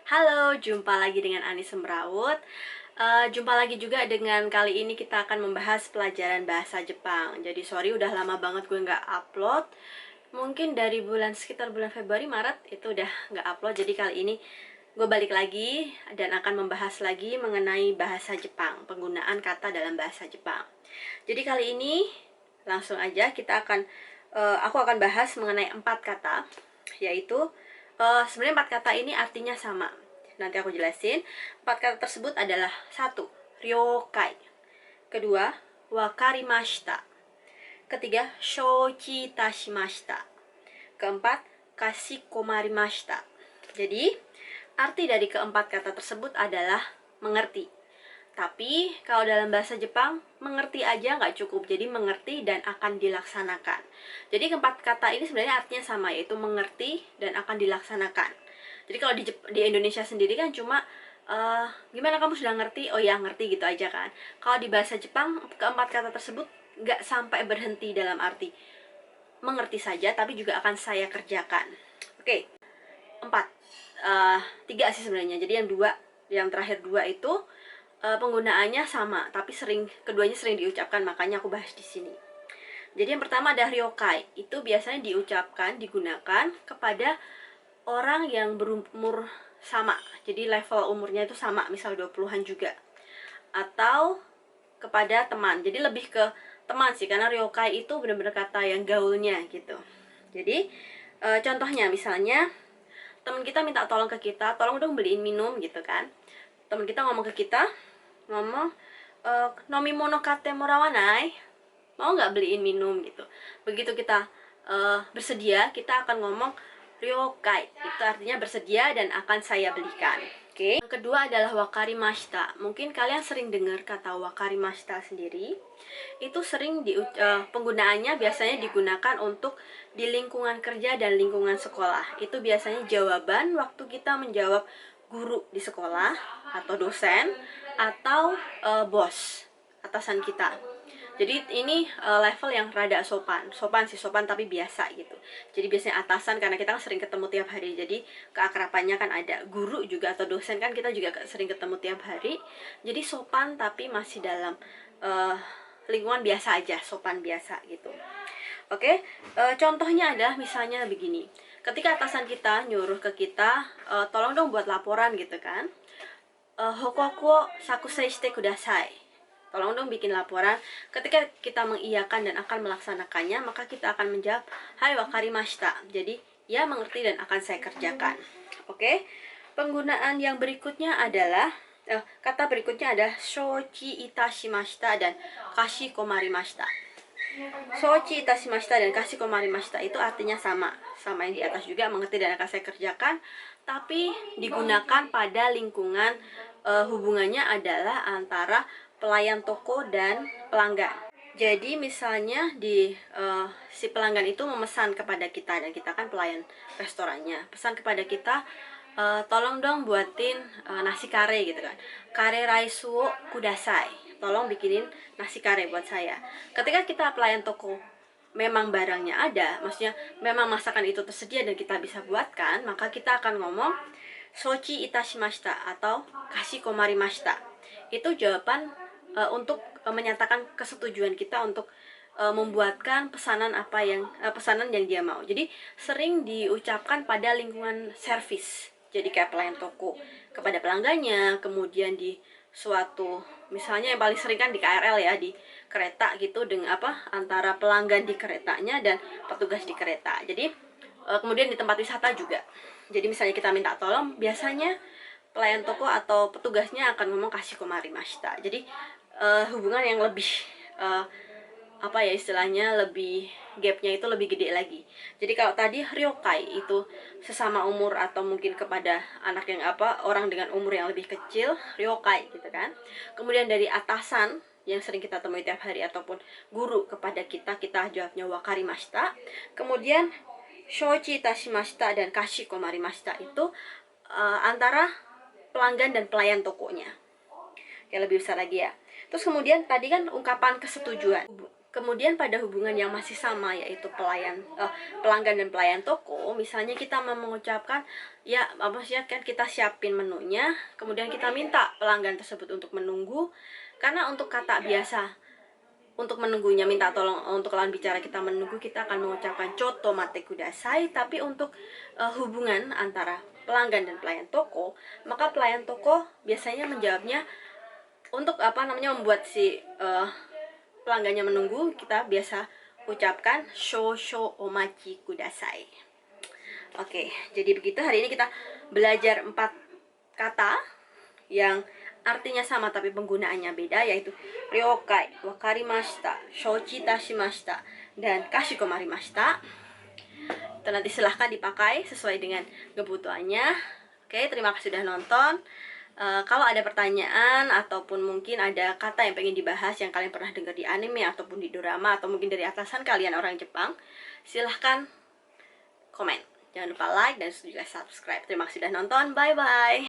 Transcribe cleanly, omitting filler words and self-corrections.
Halo, jumpa lagi dengan Ani Semrawut. Jumpa lagi juga dengan kali ini kita akan membahas pelajaran bahasa Jepang. Jadi sorry udah lama banget gue nggak upload. Mungkin dari sekitar bulan Februari, Maret itu udah nggak upload. Jadi kali ini gue balik lagi dan akan membahas lagi mengenai bahasa Jepang, penggunaan kata dalam bahasa Jepang. Jadi kali ini langsung aja aku akan bahas mengenai 4 kata, yaitu sebenarnya 4 kata ini artinya sama. Nanti aku jelasin. 4 kata tersebut adalah: 1. Ryokai. Kedua, wakarimashita. Ketiga, shouchi itashimashita. Keempat, kashikomarimashita. Jadi, arti dari keempat kata tersebut adalah mengerti. Tapi, kalau dalam bahasa Jepang, mengerti aja nggak cukup. Jadi, mengerti dan akan dilaksanakan. Jadi, keempat kata ini sebenarnya artinya sama, yaitu mengerti dan akan dilaksanakan. Jadi, kalau di Indonesia sendiri kan cuma gimana kamu sudah ngerti? Oh ya, ngerti gitu aja kan. Kalau di bahasa Jepang, keempat kata tersebut nggak sampai berhenti dalam arti mengerti saja, tapi juga akan saya kerjakan. Oke, 4. 3 sih sebenarnya. Jadi yang terakhir 2 itu penggunaannya sama, tapi keduanya sering diucapkan, makanya aku bahas di sini. Jadi yang pertama ada ryokai. Itu biasanya digunakan kepada orang yang berumur sama. Jadi level umurnya itu sama, misal 20-an juga. Atau kepada teman. Jadi lebih ke teman sih, karena ryokai itu benar-benar kata yang gaulnya gitu. Jadi contohnya misalnya teman kita minta tolong ke kita, tolong dong beliin minum gitu kan. Teman kita ngomong ke kita, nomimono kate morawanai, mau nggak beliin minum gitu. Begitu kita bersedia, kita akan ngomong ryokai, itu artinya bersedia dan akan saya belikan. Oke. Yang kedua adalah wakarimashita. Mungkin kalian sering dengar kata wakarimashita sendiri. Itu penggunaannya biasanya digunakan untuk di lingkungan kerja dan lingkungan sekolah. Itu biasanya jawaban waktu kita menjawab guru di sekolah atau dosen atau bos, atasan kita. Jadi ini level yang rada sopan tapi biasa gitu. Jadi biasanya atasan, karena kita kan sering ketemu tiap hari, jadi keakrabannya kan ada. Guru juga atau dosen kan kita juga sering ketemu tiap hari, jadi sopan tapi masih dalam lingkungan biasa aja, sopan biasa gitu. Oke, contohnya adalah misalnya begini. Ketika atasan kita nyuruh ke kita, tolong dong buat laporan gitu kan. Hokoku sakusei shite kudasai. Tolong dong bikin laporan. Ketika kita mengiyakan dan akan melaksanakannya, maka kita akan menjawab, hai wakarimashita. Jadi, ya mengerti dan akan saya kerjakan. Oke. Penggunaan yang berikutnya adalah kata berikutnya adalah shouchi itashimashita dan kashikomarimashita. Shouchi itashimashita dan kashikomarimashita itu artinya sama yang di atas juga, mengerti dan akan saya kerjakan, tapi digunakan pada lingkungan hubungannya adalah antara pelayan toko dan pelanggan. Jadi misalnya si pelanggan itu memesan kepada kita, dan kita kan pelayan restorannya, pesan kepada kita, tolong dong buatin nasi kare gitu kan, kare raisu kudasai, tolong bikinin nasi kare buat saya. Ketika kita pelayan toko, memang barangnya ada, maksudnya memang masakan itu tersedia dan kita bisa buatkan, maka kita akan ngomong shouchi itashimashita atau kashikomarimashita. Itu jawaban untuk menyatakan kesetujuan kita untuk membuatkan pesanan yang dia mau. Jadi sering diucapkan pada lingkungan servis. Jadi kayak pelayan toko kepada pelanggannya, kemudian di suatu, misalnya yang paling sering kan di KRL ya, di kereta gitu, dengan antara pelanggan di keretanya dan petugas di kereta. Jadi kemudian di tempat wisata juga. Jadi misalnya kita minta tolong, biasanya pelayan toko atau petugasnya akan ngomong kashikomarimashita. Jadi hubungan yang lebih istilahnya lebih gapnya itu lebih gede lagi. Jadi kalau tadi ryokai itu sesama umur atau mungkin kepada anak yang orang dengan umur yang lebih kecil, ryokai gitu kan. Kemudian dari atasan yang sering kita temui tiap hari ataupun guru kepada kita jawabnya wakarimashita. Kemudian shouchi itashimashita dan kashikomarimashita itu antara pelanggan dan pelayan tokonya. Yang lebih besar lagi ya. Terus kemudian tadi kan ungkapan kesetujuan. Kemudian pada hubungan yang masih sama, yaitu pelanggan dan pelayan toko, misalnya kita mau mengucapkan ya maksudnya kan kita siapin menunya, kemudian kita minta pelanggan tersebut untuk menunggu. Karena untuk kata biasa untuk menunggunya, minta tolong untuk lawan bicara kita menunggu, kita akan mengucapkan choto mate kudasai. Tapi untuk hubungan antara pelanggan dan pelayan toko, maka pelayan toko biasanya menjawabnya untuk membuat si pelanggannya menunggu, kita biasa ucapkan shosho omachi kudasai. Oke, jadi begitu. Hari ini kita belajar 4 kata yang artinya sama tapi penggunaannya beda, yaitu ryokai, wakarimashita, shouchi itashimashita, dan kashikomarimashita. Itu nanti silahkan dipakai sesuai dengan kebutuhannya. Oke, terima kasih sudah nonton. Kalau ada pertanyaan ataupun mungkin ada kata yang pengen dibahas yang kalian pernah dengar di anime ataupun di drama, atau mungkin dari atasan kalian orang Jepang, silahkan komen. Jangan lupa like dan juga subscribe. Terima kasih sudah nonton. Bye bye.